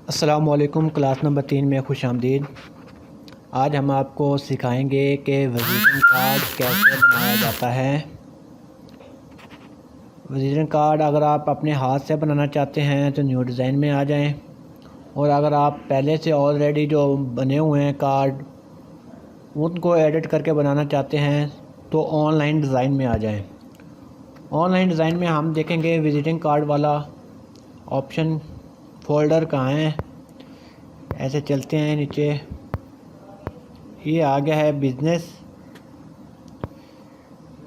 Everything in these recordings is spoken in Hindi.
अस्सलामुअलैकुम। क्लास नंबर 3 में खुश आमदीद। आज हम आपको सिखाएंगे कि विजिटिंग कार्ड कैसे बनाया जाता है। विजिटिंग कार्ड अगर आप अपने हाथ से बनाना चाहते हैं तो न्यू डिज़ाइन में आ जाएं, और अगर आप पहले से ऑलरेडी जो बने हुए हैं कार्ड उनको एडिट करके बनाना चाहते हैं तो ऑनलाइन डिज़ाइन में आ जाएं। ऑनलाइन डिज़ाइन में हम देखेंगे विजिटिंग कार्ड वाला ऑप्शन, फ़ोल्डर कहाँ है। ऐसे चलते हैं नीचे, ये आ गया है बिज़नेस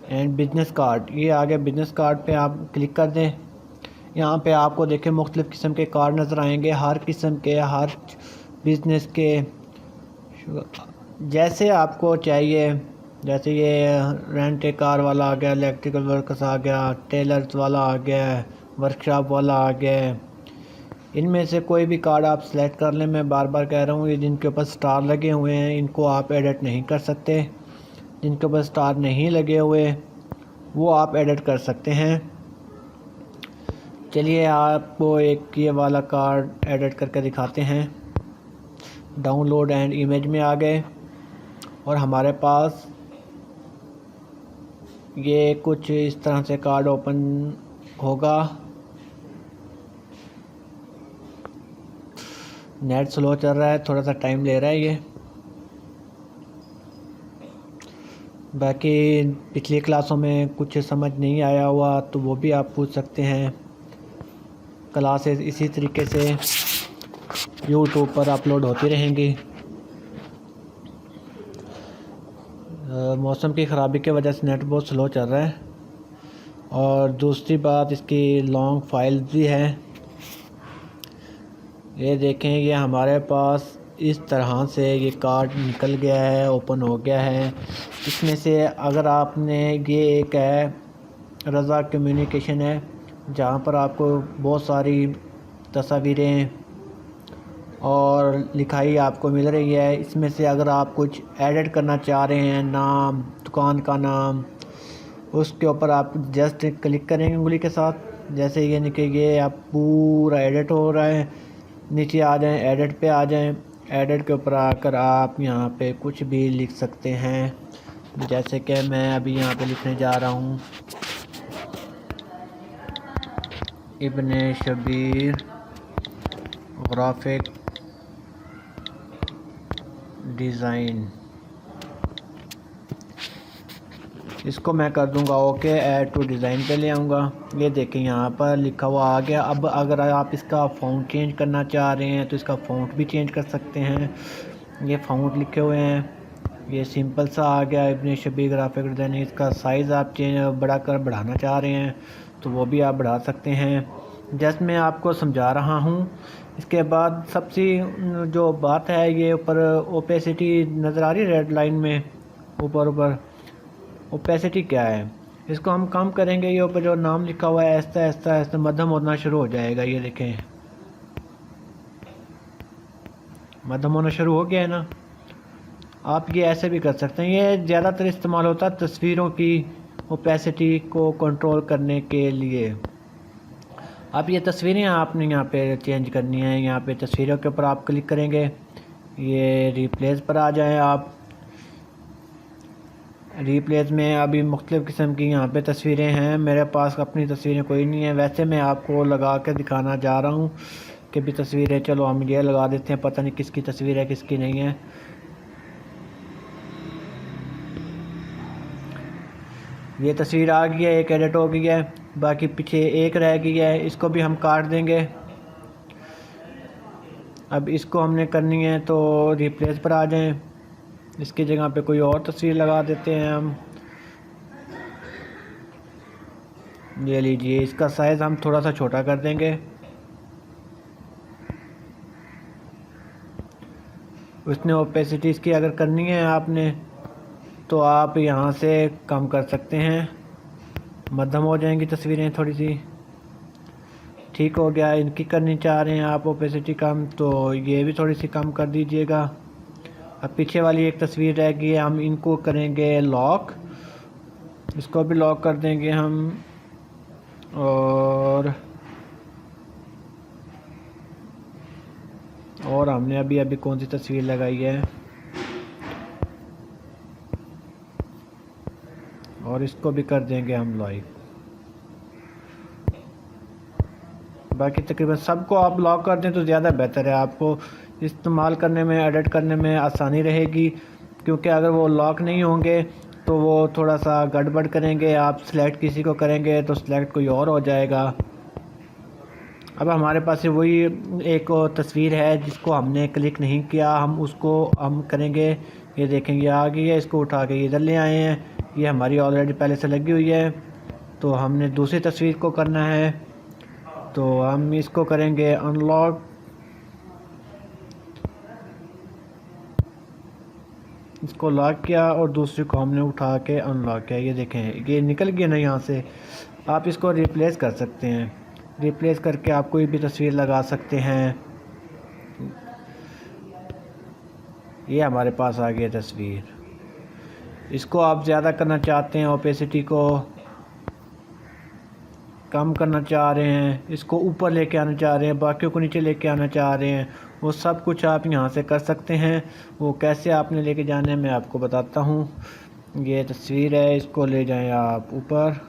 एंड बिज़नेस कार्ड। ये आ गया बिज़नेस कार्ड पे आप क्लिक कर दें। यहाँ पे आपको देखें मुख्तलिफ़ किस्म के कार्ड नज़र आएंगे, हर किस्म के, हर बिज़नेस के जैसे आपको चाहिए। जैसे ये रेंट ए कार वाला आ गया, इलेक्ट्रिकल वर्कर्स आ गया, टेलर्स वाला आ गया, वर्कशॉप वाला आ गया। इनमें से कोई भी कार्ड आप सेलेक्ट कर लें। मैं बार बार कह रहा हूँ, ये जिनके ऊपर स्टार लगे हुए हैं इनको आप एडिट नहीं कर सकते। जिनके ऊपर स्टार नहीं लगे हुए वो आप एडिट कर सकते हैं। चलिए आपको एक ये वाला कार्ड एडिट करके दिखाते हैं। डाउनलोड एंड इमेज में आ गए और हमारे पास ये कुछ इस तरह से कार्ड ओपन होगा। नेट स्लो चल रहा है, थोड़ा सा टाइम ले रहा है ये। बाकी पिछली क्लासों में कुछ समझ नहीं आया हुआ तो वो भी आप पूछ सकते हैं। क्लासेस इसी तरीके से यूट्यूब पर अपलोड होती रहेंगी। मौसम की ख़राबी की वजह से नेट बहुत स्लो चल रहा है, और दूसरी बात इसकी लॉन्ग फाइल भी है। ये देखें, ये हमारे पास इस तरह से ये कार्ड निकल गया है, ओपन हो गया है। इसमें से अगर आपने ये एक है रज़ा कम्युनिकेशन है, जहाँ पर आपको बहुत सारी तस्वीरें और लिखाई आपको मिल रही है। इसमें से अगर आप कुछ एडिट करना चाह रहे हैं, नाम, दुकान का नाम, उसके ऊपर आप जस्ट क्लिक करेंगे उंगली के साथ। जैसे ये निकले आप पूरा एडिट हो रहा है, नीचे आ जाएं, एडिट पे आ जाएं। एडिट के ऊपर आकर आप यहाँ पे कुछ भी लिख सकते हैं। जैसे कि मैं अभी यहाँ पे लिखने जा रहा हूँ, इब्ने शबीर ग्राफिक डिज़ाइन। इसको मैं कर दूंगा ओके, ऐड टू डिज़ाइन पे ले आऊँगा। ये देखें यहाँ पर लिखा हुआ आ गया। अब अगर आप इसका फ़ॉन्ट चेंज करना चाह रहे हैं तो इसका फ़ॉन्ट भी चेंज कर सकते हैं। ये फ़ॉन्ट लिखे हुए हैं, ये सिंपल सा आ गया इब्ने शबीर ग्राफिक डिज़ाइन। इसका साइज़ आप बढ़ाना चाह रहे हैं तो वो भी आप बढ़ा सकते हैं। जस्ट मैं आपको समझा रहा हूँ। इसके बाद सबसे जो बात है, ये ऊपर ओपेसिटी नज़र आ रही है रेड लाइन में ऊपर ओपेसिटी क्या है, इसको हम कम करेंगे। ये ऊपर जो नाम लिखा हुआ है ऐसा ऐसा ऐसा मध्यम होना शुरू हो जाएगा। ये देखें मध्यम होना शुरू हो गया है ना। आप ये ऐसे भी कर सकते हैं। ये ज़्यादातर इस्तेमाल होता है तस्वीरों की ओपेसिटी को कंट्रोल करने के लिए। अब ये तस्वीरें आपने यहाँ पे चेंज करनी है। यहाँ पे तस्वीरों के ऊपर आप क्लिक करेंगे, ये रिप्लेस पर आ जाएं आप। रिप्लेस में अभी मुख्तलिफ़ किस्म की यहाँ पे तस्वीरें हैं। मेरे पास अपनी तस्वीरें कोई नहीं है, वैसे मैं आपको लगा के दिखाना जा रहा हूँ कि भी तस्वीरें। चलो हम ये लगा देते हैं, पता नहीं किसकी तस्वीर है किसकी नहीं है। ये तस्वीर आ गई है, एक एडिट हो गई है, बाकी पीछे एक रह गई है, इसको भी हम काट देंगे। अब इसको हमने करनी है तो रिप्लेस पर आ जाएं, इसकी जगह पे कोई और तस्वीर लगा देते हैं हम। ये लीजिए, इसका साइज़ हम थोड़ा सा छोटा कर देंगे। उसने ओपेसिटी इसकी अगर करनी है आपने तो आप यहाँ से कम कर सकते हैं, मध्यम हो जाएंगी तस्वीरें थोड़ी सी। ठीक हो गया। इनकी करनी चाह रहे हैं आप ओपेसिटी कम, तो ये भी थोड़ी सी कम कर दीजिएगा। अब पीछे वाली एक तस्वीर रह गई है, हम इनको करेंगे लॉक। इसको भी लॉक कर देंगे हम, और और हमने अभी अभी कौन सी तस्वीर लगाई है, और इसको भी कर देंगे हम लाइव। बाकी तकरीबन सबको आप लॉक कर दें तो ज़्यादा बेहतर है, आपको इस्तेमाल करने में, एडिट करने में आसानी रहेगी। क्योंकि अगर वो लॉक नहीं होंगे तो वो थोड़ा सा गड़बड़ करेंगे, आप सिलेक्ट किसी को करेंगे तो सिलेक्ट कोई और हो जाएगा। अब हमारे पास वही एक तस्वीर है जिसको हमने क्लिक नहीं किया, हम उसको हम करेंगे। ये देखेंगे आ गई है, इसको उठा के इधर ले आए हैं, ये हमारी ऑलरेडी पहले से लगी हुई है। तो हमने दूसरी तस्वीर को करना है, तो हम इसको करेंगे अनलॉक। इसको लॉक किया और दूसरी को हमने उठा के अनलॉक किया। ये देखें ये निकल गया ना यहाँ से। आप इसको रिप्लेस कर सकते हैं, रिप्लेस करके आप कोई भी तस्वीर लगा सकते हैं। ये हमारे पास आ गई तस्वीर। इसको आप ज़्यादा करना चाहते हैं, ओपेसिटी को कम करना चाह रहे हैं, इसको ऊपर लेके आना चाह रहे हैं, बाकियों को नीचे लेके आना चाह रहे हैं, वो सब कुछ आप यहाँ से कर सकते हैं। वो कैसे आपने लेके जाना है मैं आपको बताता हूँ। ये तस्वीर है, इसको ले जाएं आप ऊपर,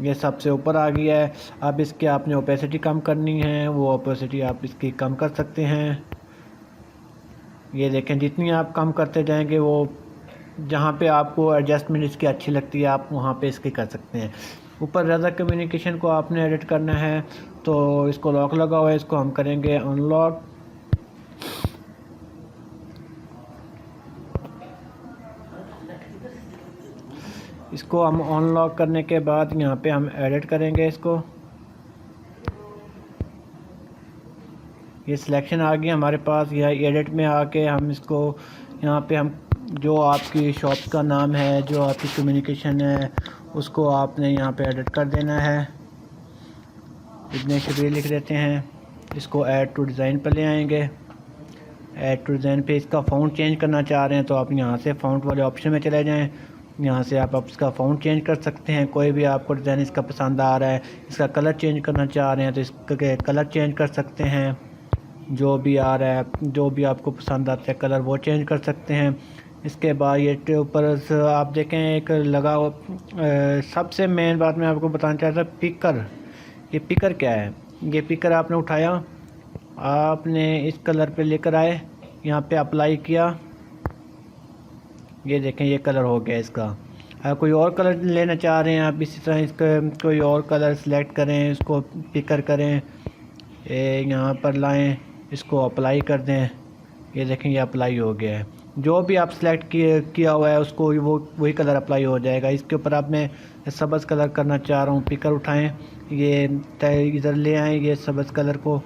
ये सबसे ऊपर आ गया है। अब इसके आपने ओपेसिटी कम करनी है, वो ओपेसिटी आप इसकी कम कर सकते हैं। ये देखें जितनी आप कम करते जाएंगे वो जहाँ पे आपको एडजस्टमेंट इसकी अच्छी लगती है आप वहाँ पे इसकी कर सकते हैं। ऊपर रज़ा कम्युनिकेशन को आपने एडिट करना है, तो इसको लॉक लगा हुआ है, इसको हम करेंगे अनलॉक। इसको हम अनलॉक करने के बाद यहाँ पे हम एडिट करेंगे इसको। ये सिलेक्शन आ गया हमारे पास, या एडिट में आके हम इसको यहाँ पे हम जो आपकी शॉप का नाम है, जो आपकी कम्युनिकेशन है, उसको आपने यहाँ पे एडिट कर देना है। इतने शबीर लिख देते हैं। इसको ऐड टू डिज़ाइन पर ले आएंगे। ऐड टू डिज़ाइन पे इसका फ़ॉन्ट चेंज करना चाह रहे हैं तो आप यहाँ से फ़ॉन्ट वाले ऑप्शन में चले जाएं। यहाँ से आप इसका फ़ॉन्ट चेंज कर सकते हैं, कोई भी आपको डिज़ाइन इसका पसंद आ रहा है। इसका कलर चेंज करना चाह रहे हैं तो इसका कलर चेंज कर सकते हैं, जो भी आ रहा है, जो भी आपको पसंद आता है कलर वो चेंज कर सकते हैं। इसके बाद ये ऊपर आप देखें एक लगा सबसे मेन बात मैं आपको बताना चाहता था, पिकर। ये पिकर क्या है? ये पिकर आपने उठाया, आपने इस कलर पे लेकर आए, यहाँ पे अप्लाई किया, ये देखें ये कलर हो गया इसका। अगर कोई और कलर लेना चाह रहे हैं आप इसी तरह इसका कोई और कलर सेलेक्ट करें, इसको पिकर करें, यहाँ पर लाएं, इसको अप्लाई कर दें। ये देखें ये अप्लाई हो गया है। जो भी आप सेलेक्ट किया हुआ है उसको वो वही कलर अप्लाई हो जाएगा। इसके ऊपर आप मैं सब्ज़ कलर करना चाह रहा हूँ, पिकर उठाएं, ये इधर ले आएँ, ये सब्ज़ कलर को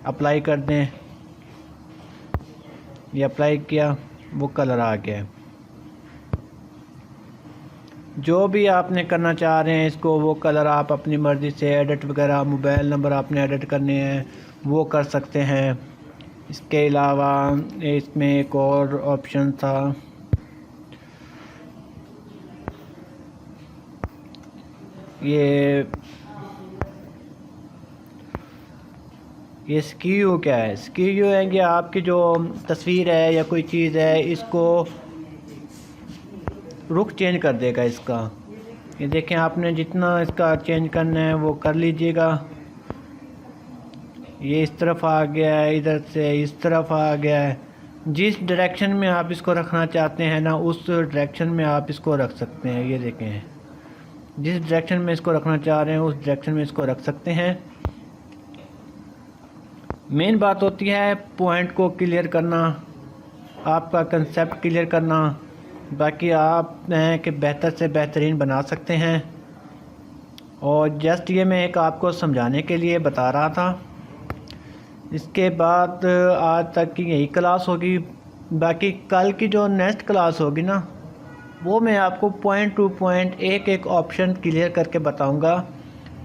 अप्लाई कर दें। ये अप्लाई किया, वो कलर आ गया। जो भी आपने करना चाह रहे हैं इसको, वो कलर आप अपनी मर्ज़ी से एडिट वगैरह, मोबाइल नंबर आपने एडिट करने हैं वो कर सकते हैं। इसके अलावा इसमें एक और ऑप्शन था, ये स्क्यू क्या है? स्क्यू है कि आपकी जो तस्वीर है या कोई चीज़ है इसको रुख चेंज कर देगा इसका। ये देखें आपने जितना इसका चेंज करना है वो कर लीजिएगा। ये इस तरफ आ गया है, इधर से इस तरफ आ गया है। जिस डायरेक्शन में आप इसको रखना चाहते हैं ना, उस डायरेक्शन में आप इसको रख सकते हैं। ये देखें जिस डायरेक्शन में इसको रखना चाह रहे हैं उस डायरेक्शन में इसको रख सकते हैं। मेन बात होती है पॉइंट को क्लियर करना, आपका कंसेप्ट क्लियर करना। बाकी आप हैं कि बेहतर से बेहतरीन बना सकते हैं। और जस्ट ये मैं एक आपको समझाने के लिए बता रहा था। इसके बाद आज तक की यही क्लास होगी। बाकी कल की जो नेक्स्ट क्लास होगी ना, वो मैं आपको पॉइंट टू पॉइंट एक एक ऑप्शन क्लियर करके बताऊंगा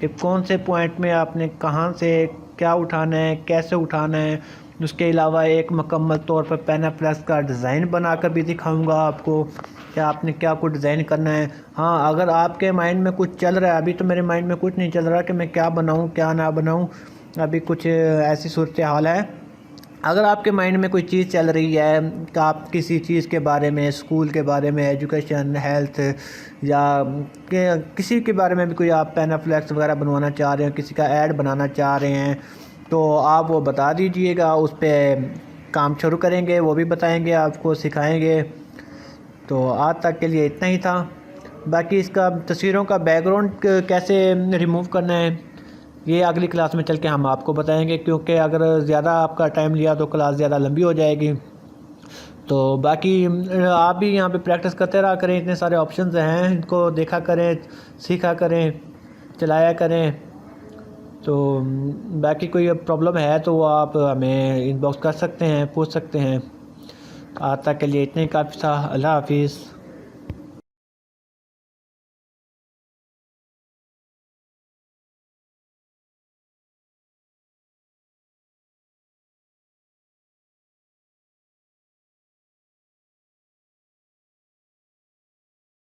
कि कौन से पॉइंट में आपने कहाँ से क्या उठाना है, कैसे उठाना है। उसके अलावा एक मुकम्मल तौर पर पेनाप्लेक्स का डिज़ाइन बनाकर भी दिखाऊंगा आपको कि आपने क्या कुछ डिज़ाइन करना है। हाँ, अगर आपके माइंड में कुछ चल रहा है, अभी तो मेरे माइंड में कुछ नहीं चल रहा कि मैं क्या बनाऊं क्या ना बनाऊं, अभी कुछ ऐसी सूरत हाल है। अगर आपके माइंड में कोई चीज़ चल रही है कि आप किसी चीज़ के बारे में, स्कूल के बारे में, एजुकेशन, हेल्थ या किसी के बारे में भी कोई आप पैनाफ्लेक्स वगैरह बनवाना चाह रहे हैं, किसी का ऐड बनाना चाह रहे हैं, तो आप वो बता दीजिएगा, उस पर काम शुरू करेंगे, वो भी बताएंगे, आपको सिखाएंगे। तो आज तक के लिए इतना ही था। बाकी इसका तस्वीरों का बैकग्राउंड कैसे रिमूव करना है ये अगली क्लास में चल के हम आपको बताएंगे, क्योंकि अगर ज़्यादा आपका टाइम लिया तो क्लास ज़्यादा लंबी हो जाएगी। तो बाकी आप भी यहाँ पे प्रैक्टिस करते रहा करें, इतने सारे ऑप्शंस हैं, इनको देखा करें, सीखा करें, चलाया करें। तो बाकी कोई प्रॉब्लम है तो वो आप हमें इनबॉक्स कर सकते हैं, पूछ सकते हैं। आज तक के लिए इतने काफ़ी था। अल्लाह हाफिज़।